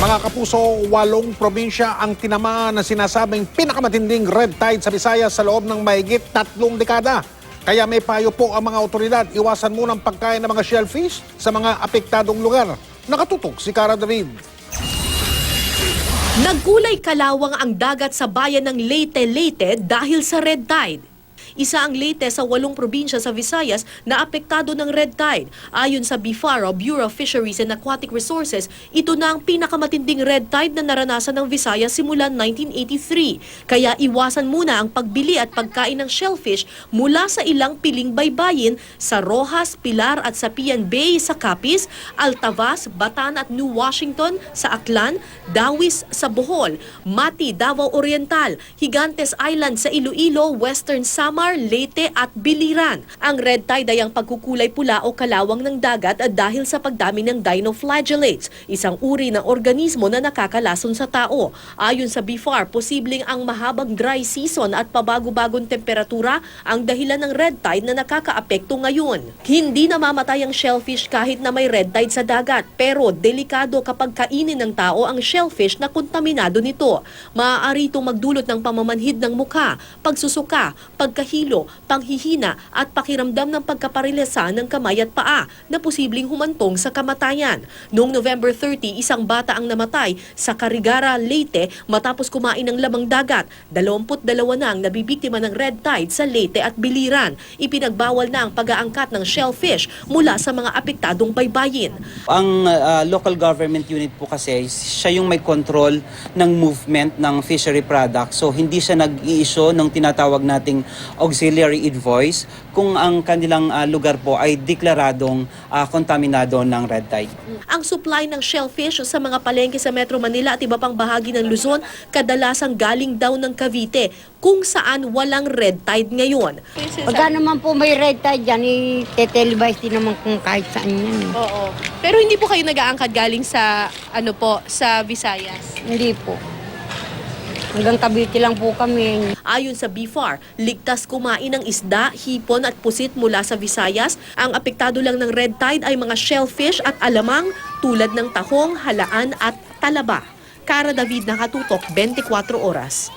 Mga kapuso, 8 probinsya ang tinamaan na sinasabing pinakamatinding red tide sa Visayas sa loob ng mahigit 3 dekada. Kaya may payo po ang mga otoridad, iwasan munang pagkain ng mga shellfish sa mga apektadong lugar. Nakatutok si Cara David. Nagkulay kalawang ang dagat sa bayan ng Leyte dahil sa red tide. Isa ang Leyte sa 8 probinsya sa Visayas na apektado ng red tide. Ayon sa BIFAR, Bureau of Fisheries and Aquatic Resources, ito na ang pinakamatinding red tide na naranasan ng Visayas simula 1983. Kaya iwasan muna ang pagbili at pagkain ng shellfish mula sa ilang piling baybayin sa Rojas, Pilar at Sapian Bay sa Capiz, Altavas, Batan at New Washington sa Aklan, Dawis sa Bohol, Mati, Davao Oriental, Gigantes Island sa Iloilo, Western Samar, Leyte at Biliran. Ang red tide ay ang pagkukulay pula o kalawang ng dagat dahil sa pagdami ng dinoflagellates, isang uri ng organismo na nakakalason sa tao. Ayon sa BIFAR, posibleng ang mahabang dry season at pabago-bagong temperatura ang dahilan ng red tide na nakakaapekto ngayon. Hindi namamatay ang shellfish kahit na may red tide sa dagat, pero delikado kapag kainin ng tao ang shellfish na kontaminado nito. Maaari itong magdulot ng pamamanhid ng mukha, pagsusuka, pagkahilo, panghihina at pakiramdam ng pagkaparilasa ng kamay at paa na posibleng humantong sa kamatayan. Noong November 30, isang bata ang namatay sa Carigara, Leyte matapos kumain ng lamang dagat. 22 na ang nabibiktima ng red tide sa Leyte at Biliran. Ipinagbawal na ang pag-aangkat ng shellfish mula sa mga apektadong baybayin. Ang local government unit po kasi, siya yung may control ng movement ng fishery product. So hindi siya nag-i-issue ng tinatawag nating auxiliary invoice kung ang kanilang lugar po ay deklaradong kontaminado ng red tide. Ang supply ng shellfish sa mga palengke sa Metro Manila at iba pang bahagi ng Luzon kadalasang galing daw ng Cavite, kung saan walang red tide ngayon. Pagka naman po may red tide dyan, i-televise din naman kung kahit saan yan. Oo. Pero hindi po kayo nag-aangkat galing sa, sa Visayas? Hindi po. Hanggang Cavite lang po kami. Ayon sa BIFAR, ligtas kumain ng isda, hipon at pusit mula sa Visayas. Ang apektado lang ng red tide ay mga shellfish at alamang tulad ng tahong, halaan at talaba. Cara David, Nakatutok, 24 Oras.